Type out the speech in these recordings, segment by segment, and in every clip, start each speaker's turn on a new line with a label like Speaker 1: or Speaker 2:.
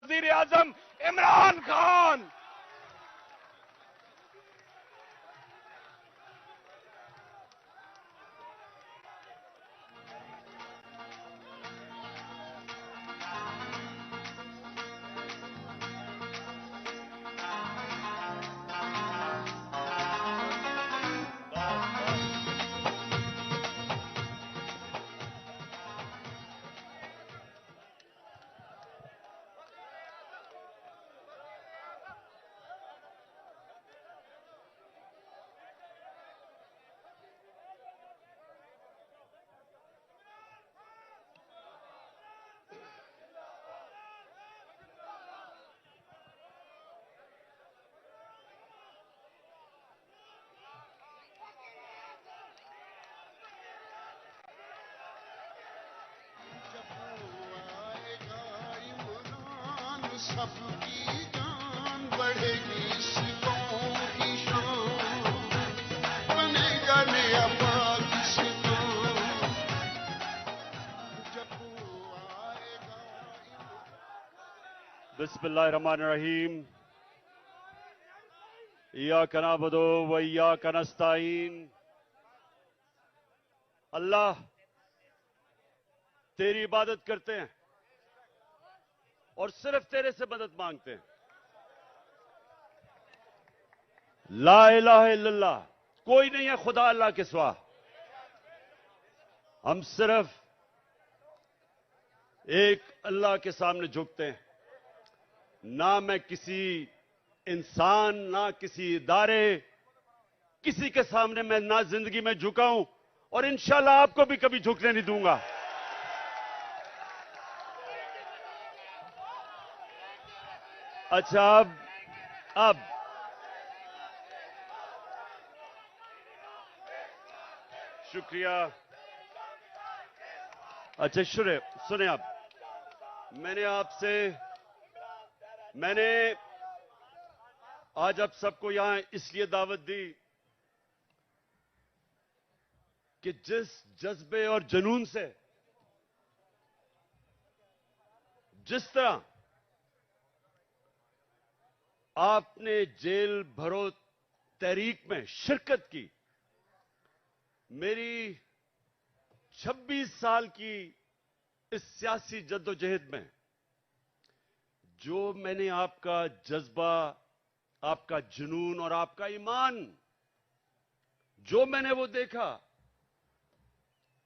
Speaker 1: वजीर आजम इमरान खान।
Speaker 2: सबकी जान बढ़ेगी, सिखों की शान बनेगा नया पाकिस्तान जब वो आएगा।
Speaker 3: बिस्मिल्लाहिर्रहमानिर्रहीम। इय्याका नअबुदु व इय्याका नस्तईन। अल्लाह, तेरी इबादत करते हैं और सिर्फ तेरे से मदद मांगते हैं। ला इलाहा इल्लल्लाह, कोई नहीं है खुदा अल्लाह के सिवा। हम सिर्फ एक अल्लाह के सामने झुकते हैं। ना मैं किसी इंसान, ना किसी इदारे, किसी के सामने मैं ना जिंदगी में झुका हूं और इंशाल्लाह आपको भी कभी झुकने नहीं दूंगा। अच्छा, अब शुक्रिया। अच्छा सुने आप, मैंने आज आप सबको यहां इसलिए दावत दी कि जिस जज्बे और जुनून से, जिस तरह आपने जेल भरो तहरीक में शिरकत की, मेरी 26 साल की इस सियासी जद्दोजहद में जो मैंने आपका जज्बा, आपका जुनून और आपका ईमान, जो मैंने वो देखा,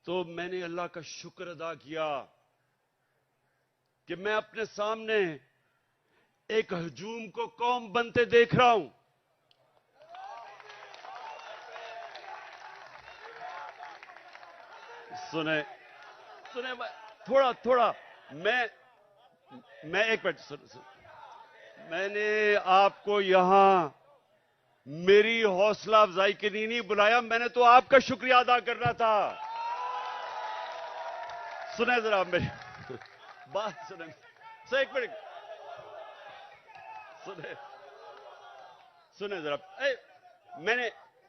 Speaker 3: तो मैंने अल्लाह का शुक्र अदा किया कि मैं अपने सामने एक हजूम को कौम बनते देख रहा हूं। सुने थोड़ा मैं एक मिनट सुन। मैंने आपको यहां मेरी हौसला अफजाई के लिए नहीं बुलाया, मैंने तो आपका शुक्रिया अदा करना था। सुने जरा मेरी बात, सुने एक मिनट, सुने जरा।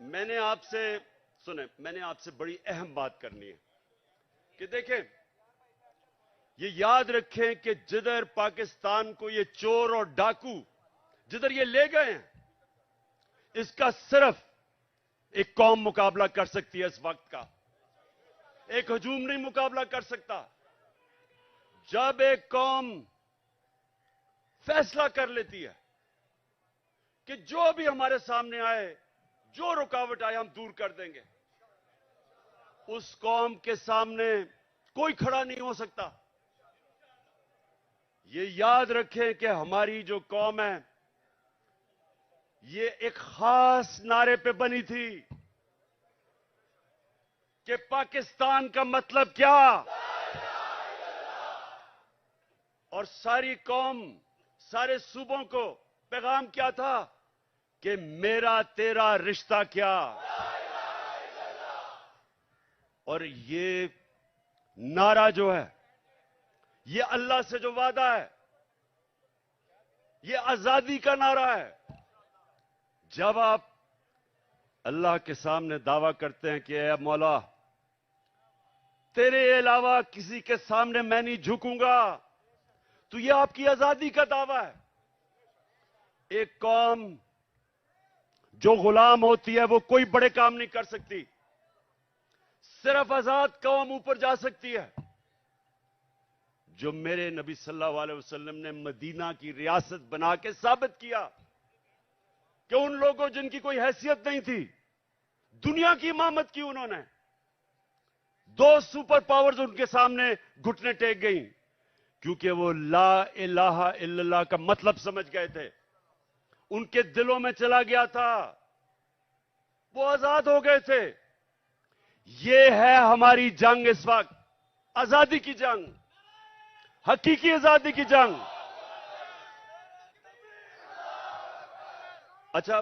Speaker 3: मैंने आपसे बड़ी अहम बात करनी है कि देखें, ये याद रखें कि जिधर पाकिस्तान को ये चोर और डाकू जिधर ये ले गए हैं, इसका सिर्फ एक कौम मुकाबला कर सकती है। इस वक्त का एक हजूम नहीं मुकाबला कर सकता। जब एक कौम फैसला कर लेती है कि जो भी हमारे सामने आए, जो रुकावट आए, हम दूर कर देंगे, उस कौम के सामने कोई खड़ा नहीं हो सकता। ये याद रखें कि हमारी जो कौम है, ये एक खास नारे पे बनी थी कि पाकिस्तान का मतलब क्या, और सारी कौम, सारे सूबों को पैगाम क्या था कि मेरा तेरा रिश्ता क्या। और ये नारा जो है, ये अल्लाह से जो वादा है, ये आजादी का नारा है। जब आप अल्लाह के सामने दावा करते हैं कि ऐ मौला, तेरे अलावा किसी के सामने मैं नहीं झुकूंगा, तो यह आपकी आजादी का दावा है। एक कौम जो गुलाम होती है वो कोई बड़े काम नहीं कर सकती, सिर्फ आजाद कौम ऊपर जा सकती है। जो मेरे नबी सल्लल्लाहु अलैहि वसल्लम ने मदीना की रियासत बना के साबित किया कि उन लोगों जिनकी कोई हैसियत नहीं थी, दुनिया की इमामत की उन्होंने। 2 सुपर पावर्स उनके सामने घुटने टेक गई, क्योंकि वो ला इलाहा इल्लल्लाह का मतलब समझ गए थे, उनके दिलों में चला गया था, वो आजाद हो गए थे। ये है हमारी जंग इस वक्त, आजादी की जंग, हकीकी आजादी की जंग। अच्छा,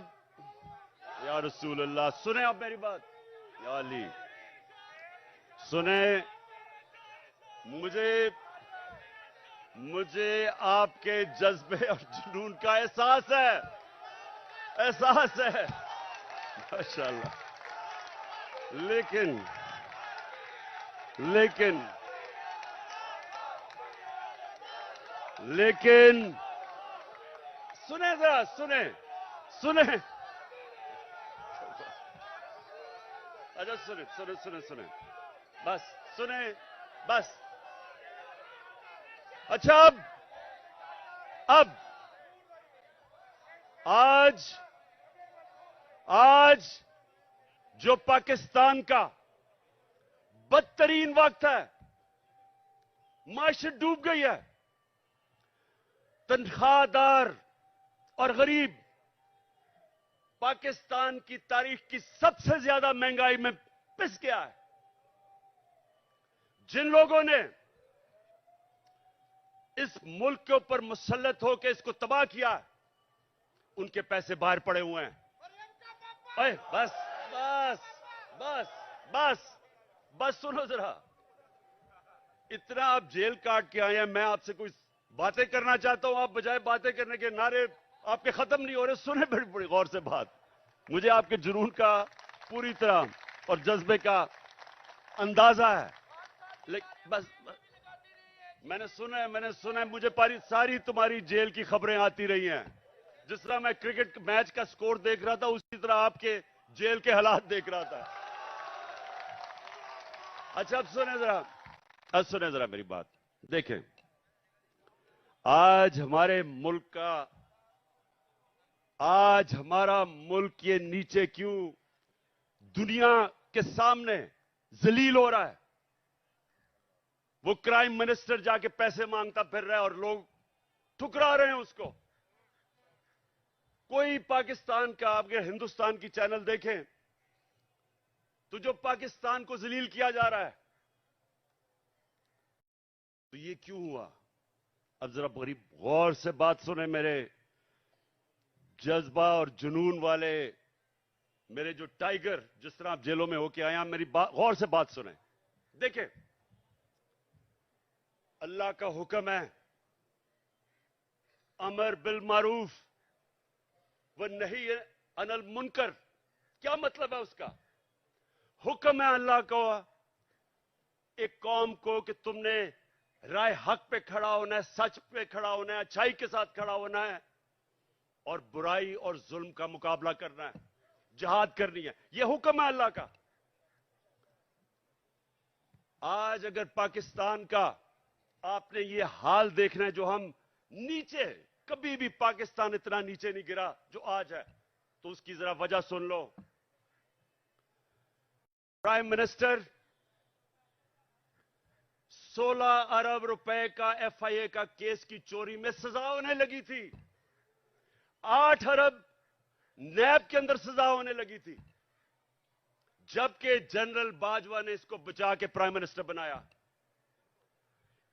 Speaker 3: या रसूल अल्लाह, सुने आप मेरी बात, या अली सुने। मुझे आपके जज्बे और जुनून का एहसास है, एहसास है माशाअल्लाह। लेकिन सुने जरा, सुने। अच्छा सुने, बस सुने, बस। अच्छा, अब आज जो पाकिस्तान का बदतरीन वक्त है, माशत डूब गई है, तनख्वाहदार और गरीब पाकिस्तान की तारीख की सबसे ज्यादा महंगाई में पिस गया है। जिन लोगों ने इस मुल्क के ऊपर मुसल्लत होकर इसको तबाह किया है, उनके पैसे बाहर पड़े हुए हैं। अरे बस सुनो जरा, इतना आप जेल काट के आए हैं, मैं आपसे कोई बातें करना चाहता हूं, आप बजाय बातें करने के नारे आपके खत्म नहीं हो रहे। सुने बड़ी बड़ी गौर से बात, मुझे आपके जुनून का पूरी तरह और जज्बे का अंदाजा है, लेकिन बस मैंने सुना है, मुझे सारी तुम्हारी जेल की खबरें आती रही हैं। जिस तरह मैं क्रिकेट मैच का स्कोर देख रहा था, उसी तरह आपके जेल के हालात देख रहा था। अच्छा, अब सुने जरा मेरी बात। देखें, आज हमारा मुल्क ये नीचे क्यों दुनिया के सामने जलील हो रहा है। वो क्राइम मिनिस्टर जाके पैसे मांगता फिर रहा है और लोग ठुकरा रहे हैं उसको। कोई पाकिस्तान का, आप अगर हिंदुस्तान की चैनल देखें तो जो पाकिस्तान को जलील किया जा रहा है, तो ये क्यों हुआ? अब जरा बड़ी गौर से बात सुने, मेरे जज्बा और जुनून वाले, मेरे जो टाइगर, जिस तरह आप जेलों में होके आए हैं, मेरी गौर से बात सुने। देखें, अल्लाह का हुक्म है, अमर बिल मारूफ व नहीं अनिल मुनकर। क्या मतलब है उसका? हुक्म है अल्लाह को एक कौम को कि तुमने राय हक पे खड़ा होना है, सच पे खड़ा होना है, अच्छाई के साथ खड़ा होना है और बुराई और जुल्म का मुकाबला करना है, जिहाद करनी है। यह हुक्म है अल्लाह का। आज अगर पाकिस्तान का आपने ये हाल देखना है, जो हम नीचे, कभी भी पाकिस्तान इतना नीचे नहीं गिरा जो आज है, तो उसकी जरा वजह सुन लो। प्राइम मिनिस्टर 16 अरब रुपए का एफआईए का केस की चोरी में सजा होने लगी थी। 8 अरब नैब के अंदर सजा होने लगी थी, जबकि जनरल बाजवा ने इसको बचा के प्राइम मिनिस्टर बनाया।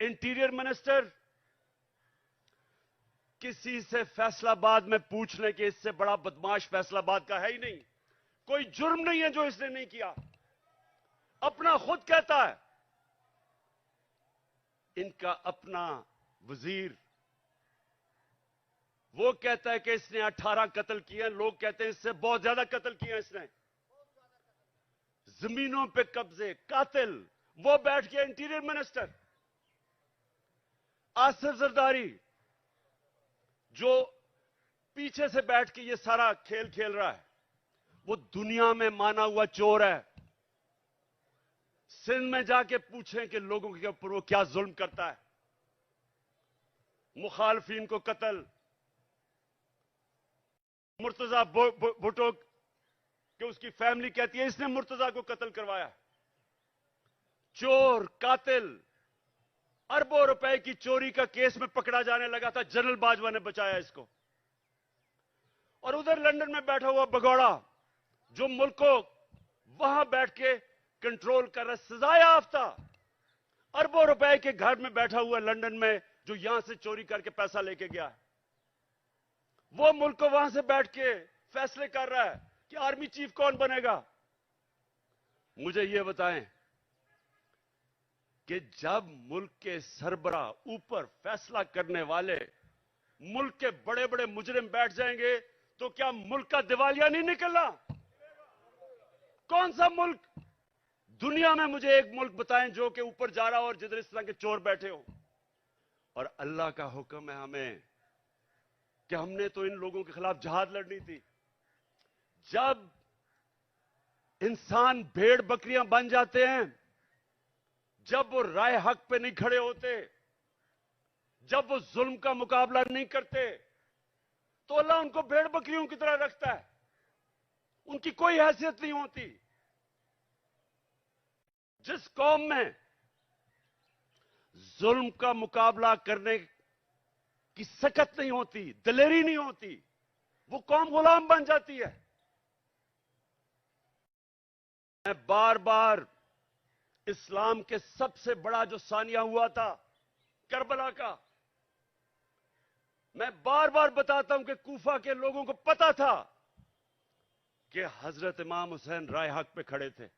Speaker 3: इंटीरियर मिनिस्टर किसी से फैसलाबाद में पूछ लें कि इससे बड़ा बदमाश फैसलाबाद का है ही नहीं। कोई जुर्म नहीं है जो इसने नहीं किया, अपना खुद कहता है। इनका अपना वजीर वो कहता है कि इसने 18 कत्ल किए, लोग कहते हैं इससे बहुत ज्यादा कत्ल किए इसने। जमीनों पे कब्जे, कातिल, वो बैठ गया इंटीरियर मिनिस्टर। आसिफ जरदारी जो पीछे से बैठ के ये सारा खेल खेल रहा है, वो दुनिया में माना हुआ चोर है। सिंध में जाके पूछें कि लोगों के ऊपर वो क्या जुल्म करता है। मुखालफिन को कत्ल, मुर्तजा भुट्टो कि उसकी फैमिली कहती है इसने मुर्तजा को कत्ल करवाया। चोर, कातिल, अरबों रुपए की चोरी का केस में पकड़ा जाने लगा था, जनरल बाजवा ने बचाया इसको। और उधर लंदन में बैठा हुआ भगौड़ा जो मुल्क को वहां बैठ के कंट्रोल कर रहा, सजा याफ्ता, अरबों रुपए के घर में बैठा हुआ लंदन में, जो यहां से चोरी करके पैसा लेके गया है, वो मुल्क को वहां से बैठ के फैसले कर रहा है कि आर्मी चीफ कौन बनेगा। मुझे यह बताएं कि जब मुल्क के सरबरा ऊपर फैसला करने वाले मुल्क के बड़े बड़े मुजरिम बैठ जाएंगे तो क्या मुल्क का दिवालिया नहीं निकलना? कौन सा मुल्क दुनिया में, मुझे एक मुल्क बताएं जो कि ऊपर जा रहा हो और जिधर इस तरह के चोर बैठे हो। और अल्लाह का हुक्म है हमें कि हमने तो इन लोगों के खिलाफ जहाद लड़नी थी। जब इंसान भेड़ बकरियां बन जाते हैं, जब वो राय हक पे नहीं खड़े होते, जब वो जुल्म का मुकाबला नहीं करते, तो अल्लाह उनको भेड़ बकरियों की तरह रखता है, उनकी कोई हैसियत नहीं होती। जिस कौम में जुल्म का मुकाबला करने की सकत नहीं होती, दिलेरी नहीं होती, वो कौम गुलाम बन जाती है। मैं बार बार इस्लाम के सबसे बड़ा जो सानिया हुआ था करबला का, मैं बार बार बताता हूं कि कूफा के लोगों को पता था कि हजरत इमाम हुसैन राय हक पे खड़े थे,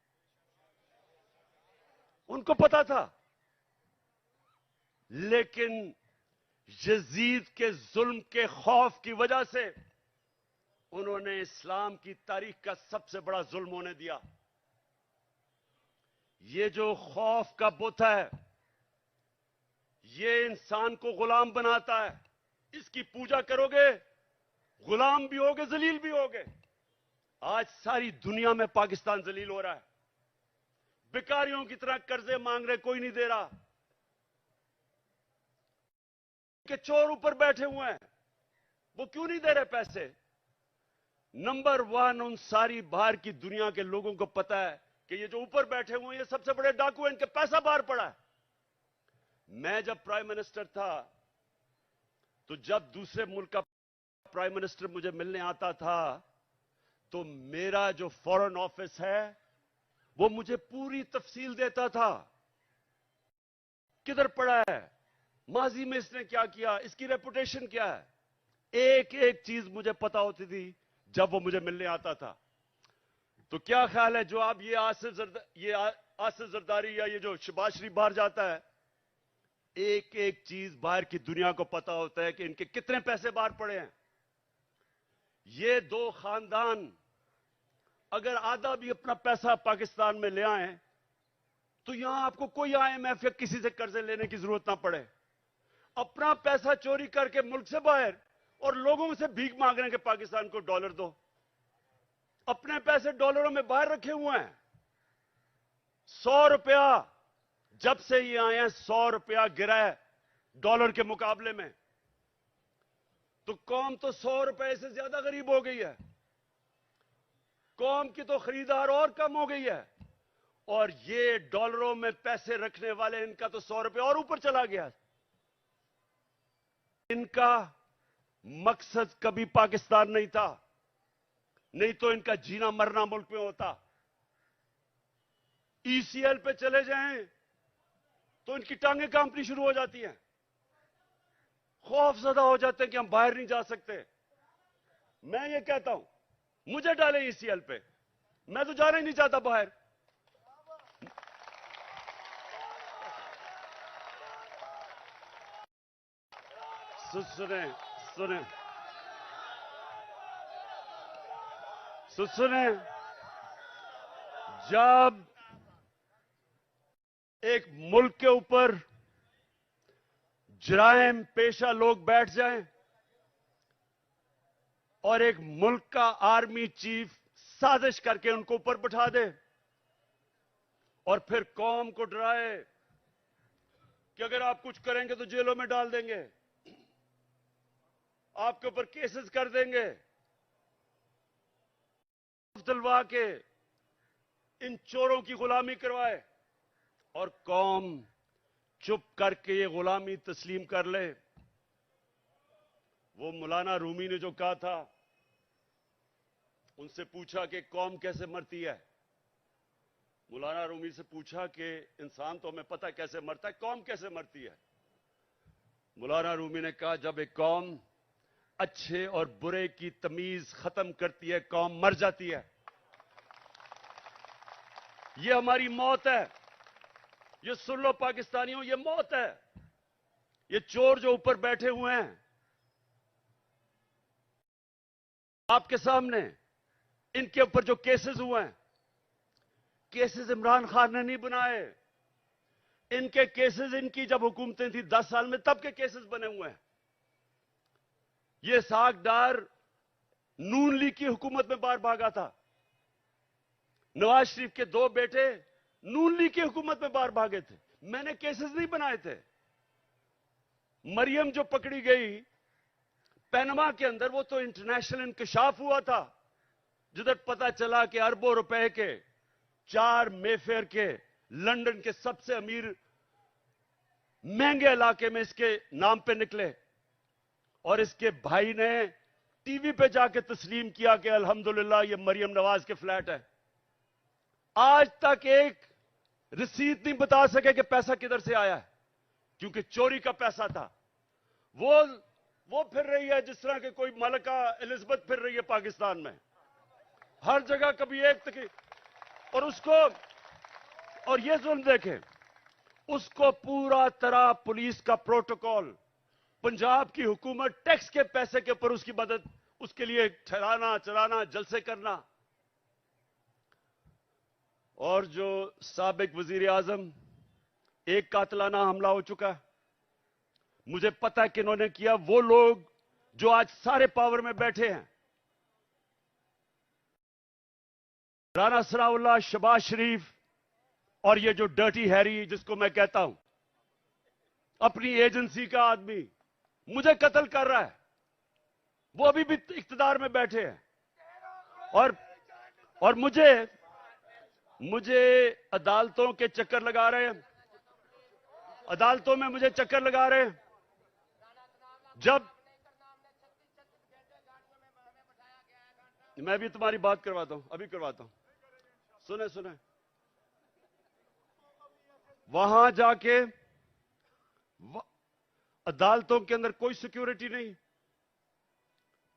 Speaker 3: उनको पता था। लेकिन यजीद के जुल्म के खौफ की वजह से उन्होंने इस्लाम की तारीख का सबसे बड़ा जुल्म होने दिया। ये जो खौफ का बुत है, ये इंसान को गुलाम बनाता है। इसकी पूजा करोगे, गुलाम भी होगे, जलील भी होगे। आज सारी दुनिया में पाकिस्तान जलील हो रहा है, भिखारियों की तरह कर्जे मांग रहे, कोई नहीं दे रहा, कि चोर ऊपर बैठे हुए हैं, वो क्यों नहीं दे रहे पैसे? नंबर वन, उन सारी बाहर की दुनिया के लोगों को पता है कि ये जो ऊपर बैठे हुए हैं ये सबसे बड़े डाकू हैं, इनके पैसा बाहर पड़ा है। मैं जब प्राइम मिनिस्टर था तो जब दूसरे मुल्क का प्राइम मिनिस्टर मुझे मिलने आता था तो मेरा जो फॉरेन ऑफिस है वो मुझे पूरी तफसील देता था, किधर पड़ा है, माजी में इसने क्या किया, इसकी रेपुटेशन क्या है, एक एक चीज मुझे पता होती थी जब वो मुझे मिलने आता था। तो क्या ख्याल है जो आप ये आसिफ जरदारी या ये जो शहबाज शरीफ बाहर जाता है, एक एक चीज बाहर की दुनिया को पता होता है कि इनके कितने पैसे बाहर पड़े हैं। ये दो खानदान अगर आधा भी अपना पैसा पाकिस्तान में ले आए तो यहां आपको कोई IMF या किसी से कर्जे लेने की जरूरत ना पड़े। अपना पैसा चोरी करके मुल्क से बाहर और लोगों से भीख मांग रहे हैं कि पाकिस्तान को डॉलर दो। अपने पैसे डॉलरों में बाहर रखे हुए हैं। 100 रुपया जब से ये आए हैं, 100 रुपया गिरा है डॉलर के मुकाबले में, तो कौम तो 100 रुपए से ज्यादा गरीब हो गई है। कौम की तो खरीदार और कम हो गई है, और ये डॉलरों में पैसे रखने वाले, इनका तो 100 रुपए और ऊपर चला गया। इनका मकसद कभी पाकिस्तान नहीं था, नहीं तो इनका जीना मरना मुल्क में होता। ECL पे चले जाएं तो इनकी टांगें कांपनी शुरू हो जाती हैं, खौफजदा हो जाते हैं कि हम बाहर नहीं जा सकते। मैं ये कहता हूं, मुझे डाले ECL पे, मैं तो जाना ही नहीं चाहता बाहर। सुने सुने सुने, जब एक मुल्क के ऊपर जराइम पेशा लोग बैठ जाएं और एक मुल्क का आर्मी चीफ साजिश करके उनको ऊपर बिठा दे और फिर कौम को डराए कि अगर आप कुछ करेंगे तो जेलों में डाल देंगे, आपके ऊपर केसेस कर देंगे, दिलवा के इन चोरों की गुलामी करवाए और कौम चुप करके ये गुलामी तस्लीम कर ले। वो मौलाना रूमी ने जो कहा था, उनसे पूछा कि कौम कैसे मरती है। मौलाना रूमी से पूछा कि इंसान तो हमें पता है कैसे मरता है, कौम कैसे मरती है। मौलाना रूमी ने कहा, जब एक कौम अच्छे और बुरे की तमीज खत्म करती है, कौम मर जाती है। ये हमारी मौत है। ये सुन लो पाकिस्तानियों, ये मौत है। ये चोर जो ऊपर बैठे हुए हैं आपके सामने, इनके ऊपर जो केसेस हुए हैं, केसेस इमरान खान ने नहीं बनाए। इनके केसेस, इनकी जब हुकूमतें थी 10 साल में, तब के केसेस बने हुए हैं। ये साग डार नून लीग की हुकूमत में बाहर भागा था। नवाज शरीफ के 2 बेटे नून लीग की हुकूमत में बाहर भागे थे। मैंने केसेस नहीं बनाए थे। मरियम जो पकड़ी गई पैनमा के अंदर, वो तो इंटरनेशनल इंकशाफ हुआ था, जिधर पता चला कि अरबों रुपए के 4 मेफेयर के लंदन के सबसे अमीर महंगे इलाके में इसके नाम पे निकले और इसके भाई ने टीवी पे जाके तस्लीम किया कि अल्हम्दुलिल्लाह ये मरियम नवाज के फ्लैट है। आज तक एक रसीद नहीं बता सके कि पैसा किधर से आया है, क्योंकि चोरी का पैसा था। वो फिर रही है जिस तरह के कोई मलका एलिजाबेथ फिर रही है पाकिस्तान में, हर जगह कभी एक तक। और ये जुल्म देखें, उसको पूरा तरह पुलिस का प्रोटोकॉल, पंजाब की हुकूमत टैक्स के पैसे के ऊपर उसकी मदद, उसके लिए ठहराना चलाना, जलसे करना। और जो साबिक वजीर आजम, एक कातलाना हमला हो चुका है, मुझे पता है कि इन्होंने किया। वो लोग जो आज सारे पावर में बैठे हैं, राना सनाउल्लाह, शहबाज शरीफ और ये जो डर्टी हैरी जिसको मैं कहता हूं, अपनी एजेंसी का आदमी मुझे कत्ल कर रहा है। वो अभी भी इख्तिदार में बैठे हैं और मुझे अदालतों के चक्कर लगा रहे हैं, अदालतों में मुझे चक्कर लगा रहे हैं। जब मैं भी तुम्हारी बात करवाता हूं, अभी करवाता हूं, सुने। वहां जाके अदालतों के अंदर कोई सिक्योरिटी नहीं,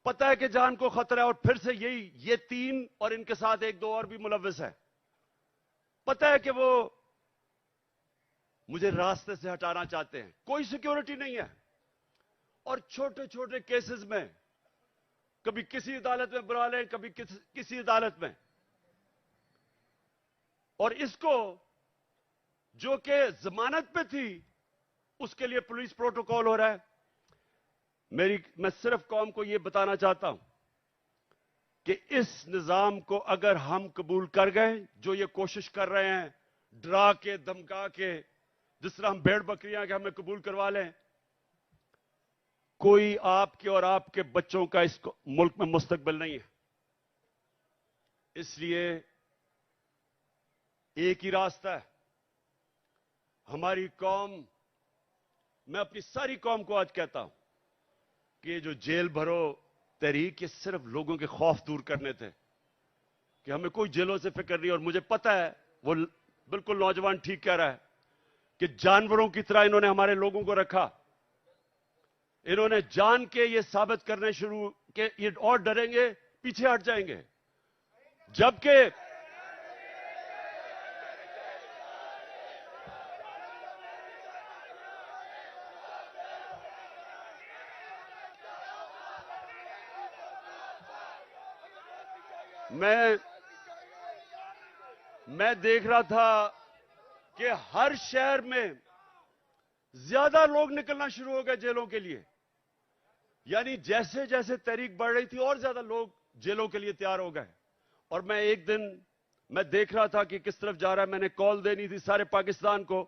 Speaker 3: पता है कि जान को खतरा है। और फिर से ये 3 और इनके साथ 1-2 और भी मुलव्विस है, पता है कि वो मुझे रास्ते से हटाना चाहते हैं। कोई सिक्योरिटी नहीं है। और छोटे छोटे केसेस में कभी किसी अदालत में बुला लें, कभी किसी अदालत में। और इसको जो कि जमानत पे थी, उसके लिए पुलिस प्रोटोकॉल हो रहा है। मैं सिर्फ कौम को यह बताना चाहता हूं कि इस निजाम को अगर हम कबूल कर गए, जो ये कोशिश कर रहे हैं डरा के धमका के, जिस तरह हम भेड़ बकरियां के हमें कबूल करवा लें, कोई आपके और आपके बच्चों का इस मुल्क में मुस्तकबिल नहीं है। इसलिए एक ही रास्ता है। हमारी कौम, मैं अपनी सारी कौम को आज कहता हूं कि ये जो जेल भरो तहरीक, ये सिर्फ लोगों के खौफ दूर करने थे कि हमें कोई जेलों से फिक्र नहीं। और मुझे पता है, वो बिल्कुल नौजवान ठीक कह रहा है कि जानवरों की तरह इन्होंने हमारे लोगों को रखा। इन्होंने जान के ये साबित करने शुरू के ये और डरेंगे, पीछे हट जाएंगे। जबकि मैं देख रहा था कि हर शहर में ज्यादा लोग निकलना शुरू हो गए जेलों के लिए। यानी जैसे जैसे तहरीक बढ़ रही थी और ज्यादा लोग जेलों के लिए तैयार हो गए। और मैं एक दिन मैं देख रहा था कि किस तरफ जा रहा है। मैंने कॉल देनी थी सारे पाकिस्तान को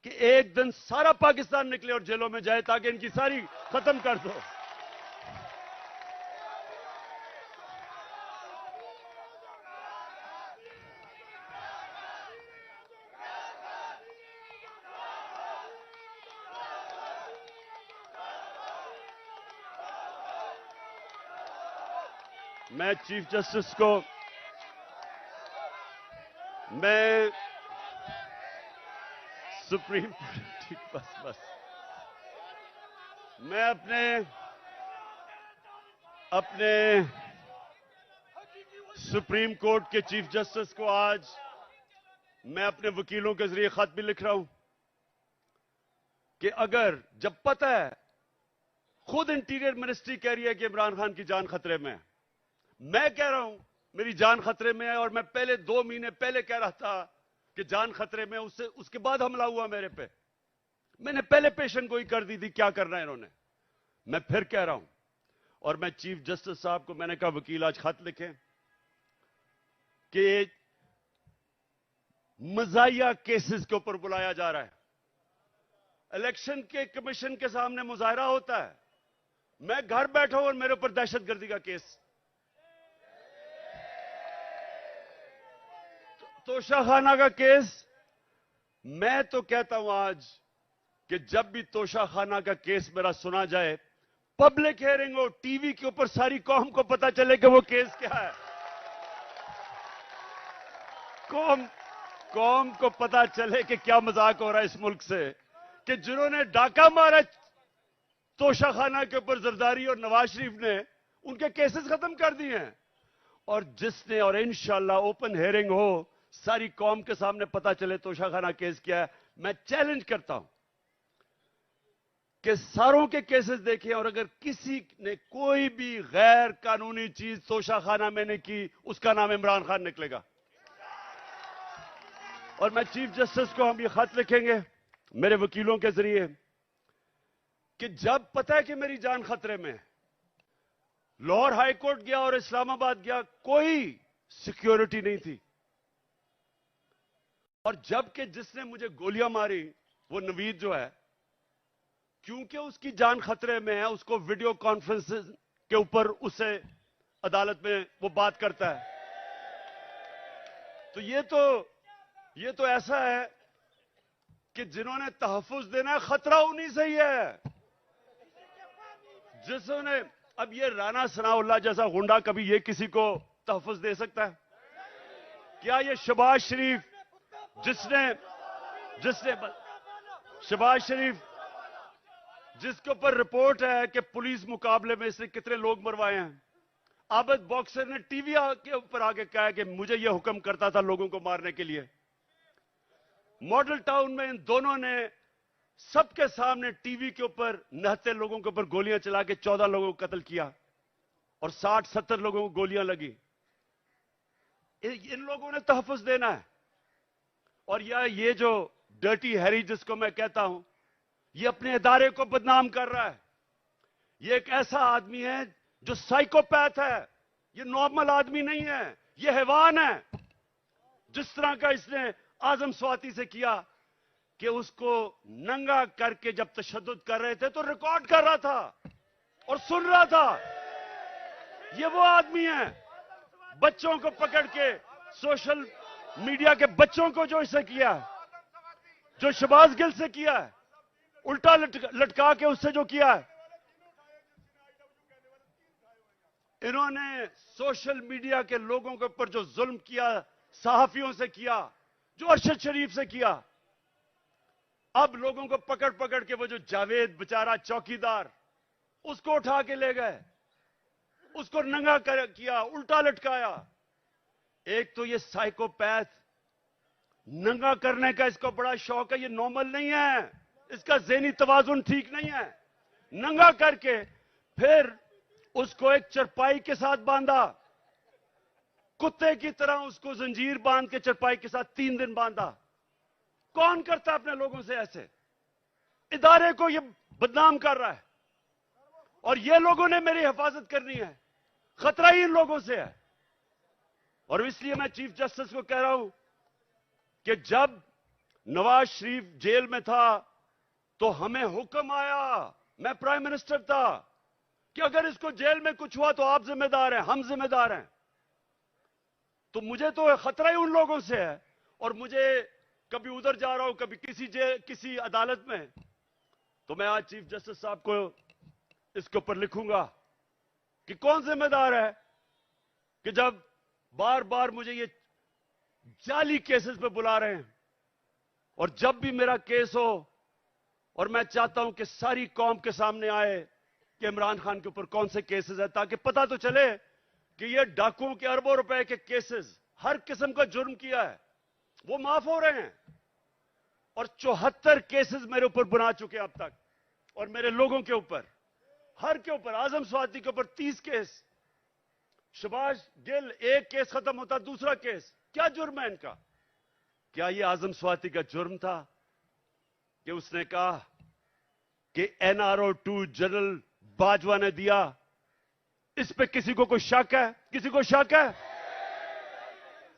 Speaker 3: कि एक दिन सारा पाकिस्तान निकले और जेलों में जाए ताकि इनकी सारी खत्म कर दो। मैं चीफ जस्टिस को मैं सुप्रीम ठीक बस मैं अपने सुप्रीम कोर्ट के चीफ जस्टिस को आज मैं अपने वकीलों के जरिए खत भी लिख रहा हूं कि अगर जब पता है, खुद इंटीरियर मिनिस्ट्री कह रही है कि इमरान खान की जान खतरे में है, मैं कह रहा हूं मेरी जान खतरे में है, और मैं पहले 2 महीने पहले कह रहा था कि जान खतरे में, उसके बाद हमला हुआ मेरे पे। मैंने पहले पेशन गोई कर दी थी क्या करना है इन्होंने। मैं फिर कह रहा हूं, और मैं चीफ जस्टिस साहब को मैंने कहा वकील आज खत लिखें कि मजाहिया केसेस के ऊपर बुलाया जा रहा है। इलेक्शन के कमीशन के सामने मुजाहरा होता है, मैं घर बैठा हूं और मेरे ऊपर दहशतगर्दी का केस। तोशाखाना का केस, मैं तो कहता हूं आज कि जब भी तोशाखाना का केस मेरा सुना जाए, पब्लिक हियरिंग हो, टीवी के ऊपर सारी कौम को पता चले कि वो केस क्या है। कौम को पता चले कि क्या मजाक हो रहा है इस मुल्क से, कि जिन्होंने डाका मारा तोशाखाना के ऊपर जरदारी और नवाज शरीफ ने, उनके केसेस खत्म कर दिए हैं। और जिसने, और इंशाल्लाह ओपन हियरिंग हो, सारी कौम के सामने पता चले तोशाखाना केस क्या है। मैं चैलेंज करता हूं कि सारों के केसेस देखें, और अगर किसी ने कोई भी गैर कानूनी चीज तोशाखाना में ने की, उसका नाम इमरान खान निकलेगा। और मैं चीफ जस्टिस को हम ये खत लिखेंगे मेरे वकीलों के जरिए कि जब पता है कि मेरी जान खतरे में है, लाहौर हाई कोर्ट गया और इस्लामाबाद गया, कोई सिक्योरिटी नहीं थी। और जबकि जिसने मुझे गोलियां मारी वो नवीद जो है, क्योंकि उसकी जान खतरे में है, उसको वीडियो कॉन्फ्रेंस के ऊपर उससे अदालत में वो बात करता है। तो ये तो ऐसा है कि जिन्होंने तहफ्फुज देना है, खतरा उन्हीं से ही है। जिसने, अब ये राना सनाउल्लाह जैसा गुंडा कभी ये किसी को तहफ्फुज दे सकता है क्या? ये शहबाज शरीफ जिसने शहबाज शरीफ जिसके ऊपर रिपोर्ट है कि पुलिस मुकाबले में इसने कितने लोग मरवाए हैं, आबद बॉक्सर ने टीवी के ऊपर आके कहा है कि मुझे यह हुक्म करता था लोगों को मारने के लिए। मॉडल टाउन में इन दोनों ने सबके सामने टीवी के ऊपर नहते लोगों के ऊपर गोलियां चला के 14 लोगों को कत्ल किया और 60-70 लोगों को गोलियां लगी। इन लोगों ने तहफ्फुज देना है। और ये जो डर्टी हैरी जिसको मैं कहता हूं, ये अपने इदारे को बदनाम कर रहा है। ये एक ऐसा आदमी है जो साइकोपैथ है, ये नॉर्मल आदमी नहीं है, ये हैवान है। जिस तरह का इसने आजम स्वाति से किया कि उसको नंगा करके जब तशद्दुद कर रहे थे तो रिकॉर्ड कर रहा था और सुन रहा था। ये वो आदमी है, बच्चों को पकड़ के, सोशल मीडिया के बच्चों को जो इसे किया, जो शहबाज गिल से किया है, उल्टा लटका के उससे जो किया है। इन्होंने सोशल मीडिया के लोगों के ऊपर जो जुल्म किया, सहाफियों से किया, जो अरशद शरीफ से किया, अब लोगों को पकड़ पकड़ के वो जो जावेद बेचारा चौकीदार, उसको उठा के ले गए, उसको नंगा किया, उल्टा लटकाया। एक तो ये साइकोपैथ, नंगा करने का इसको बड़ा शौक है, ये नॉर्मल नहीं है, इसका ज़हनी तवाजुन ठीक नहीं है। नंगा करके फिर उसको एक चरपाई के साथ बांधा, कुत्ते की तरह उसको जंजीर बांध के चरपाई के साथ 3 दिन बांधा। कौन करता अपने लोगों से ऐसे? इदारे को ये बदनाम कर रहा है और ये लोगों ने मेरी हिफाजत करनी है। खतरा ही इन लोगों से है। और इसलिए मैं चीफ जस्टिस को कह रहा हूं कि जब नवाज शरीफ जेल में था तो हमें हुक्म आया, मैं प्राइम मिनिस्टर था, कि अगर इसको जेल में कुछ हुआ तो आप जिम्मेदार हैं, हम जिम्मेदार हैं। तो मुझे तो खतरा ही उन लोगों से है। और मुझे कभी उधर जा रहा हूं, कभी किसी अदालत में, तो मैं आज चीफ जस्टिस साहब को इसके ऊपर लिखूंगा कि कौन जिम्मेदार है कि जब बार बार मुझे ये जाली केसेस पे बुला रहे हैं। और जब भी मेरा केस हो, और मैं चाहता हूं कि सारी कौम के सामने आए कि इमरान खान के ऊपर कौन से केसेस है, ताकि पता तो चले कि ये डाकुओं के अरबों रुपए के केसेस, हर किस्म का जुर्म किया है, वो माफ हो रहे हैं। और 74 केसेस मेरे ऊपर बना चुके हैं अब तक, और मेरे लोगों के ऊपर, हर के ऊपर, आजम स्वाति के ऊपर 30 केस, शहबाज गिल एक केस खत्म होता दूसरा केस। क्या जुर्म है इनका? क्या ये आजम स्वाति का जुर्म था कि उसने कहा कि NRO 2 जनरल बाजवा ने दिया? इस पे किसी को कोई शक है? किसी को शक है?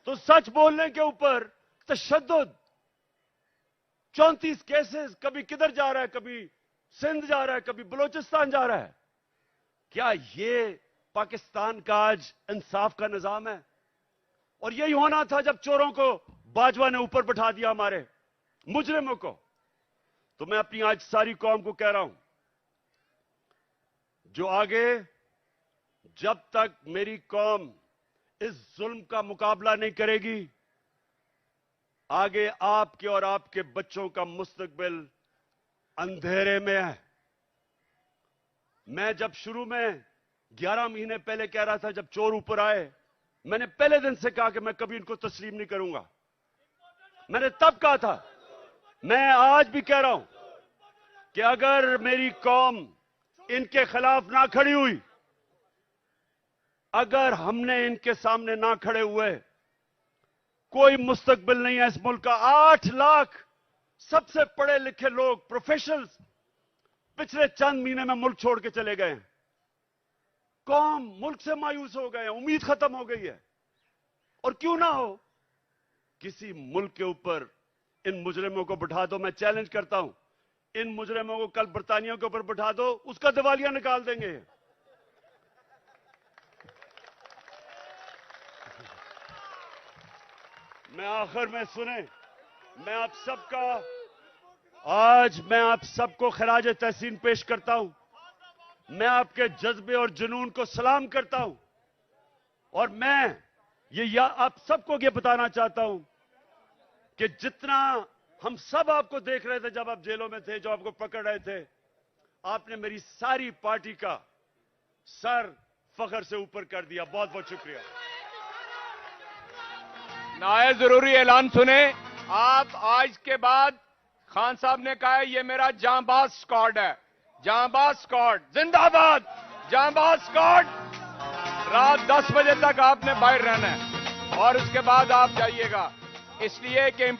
Speaker 3: तो सच बोलने के ऊपर तशद्दुद, 34 केसेस, कभी किधर जा रहा है, कभी सिंध जा रहा है, कभी बलोचिस्तान जा रहा है। क्या ये पाकिस्तान का आज इंसाफ का निजाम है? और यही होना था जब चोरों को बाजवा ने ऊपर बैठा दिया, हमारे मुजरिमों को। तो मैं अपनी आज सारी कौम को कह रहा हूं, जो आगे, जब तक मेरी कौम इस जुल्म का मुकाबला नहीं करेगी, आगे आपके और आपके बच्चों का मुस्तकबिल अंधेरे में है। मैं जब शुरू में 11 महीने पहले कह रहा था, जब चोर ऊपर आए, मैंने पहले दिन से कहा कि मैं कभी इनको तस्लीम नहीं करूंगा। मैंने तब कहा था, मैं आज भी कह रहा हूं कि अगर मेरी कौम इनके खिलाफ ना खड़ी हुई, अगर हमने इनके सामने ना खड़े हुए, कोई मुस्तकबिल नहीं है इस मुल्क का। 8 लाख सबसे पढ़े लिखे लोग, प्रोफेशनल्स, पिछले चंद महीने में मुल्क छोड़ के चले गए हैं। कौम मुल्क से मायूस हो गए हैं, उम्मीद खत्म हो गई है। और क्यों ना हो, किसी मुल्क के ऊपर इन मुजरिमों को बिठा दो। मैं चैलेंज करता हूं, इन मुजरिमों को कल बरतानिया के ऊपर बिठा दो, उसका दिवालिया निकाल देंगे। मैं आखिर में सुने, मैं आप सबको खराज तहसीन पेश करता हूं। मैं आपके जज्बे और जुनून को सलाम करता हूं। और मैं आप सबको ये बताना चाहता हूं कि जितना हम सब आपको देख रहे थे जब आप जेलों में थे, जो आपको पकड़ रहे थे, आपने मेरी सारी पार्टी का सर फख्र से ऊपर कर दिया। बहुत बहुत शुक्रिया।
Speaker 1: नायब जरूरी ऐलान सुने। आप आज के बाद, खान साहब ने कहा है ये मेरा जांबाज स्क्वाड है, जांबाज स्क्वाड जिंदाबाद, जांबाज स्क्वाड। रात 10 बजे तक आपने बाहर रहना है और उसके बाद आप जाइएगा, इसलिए कि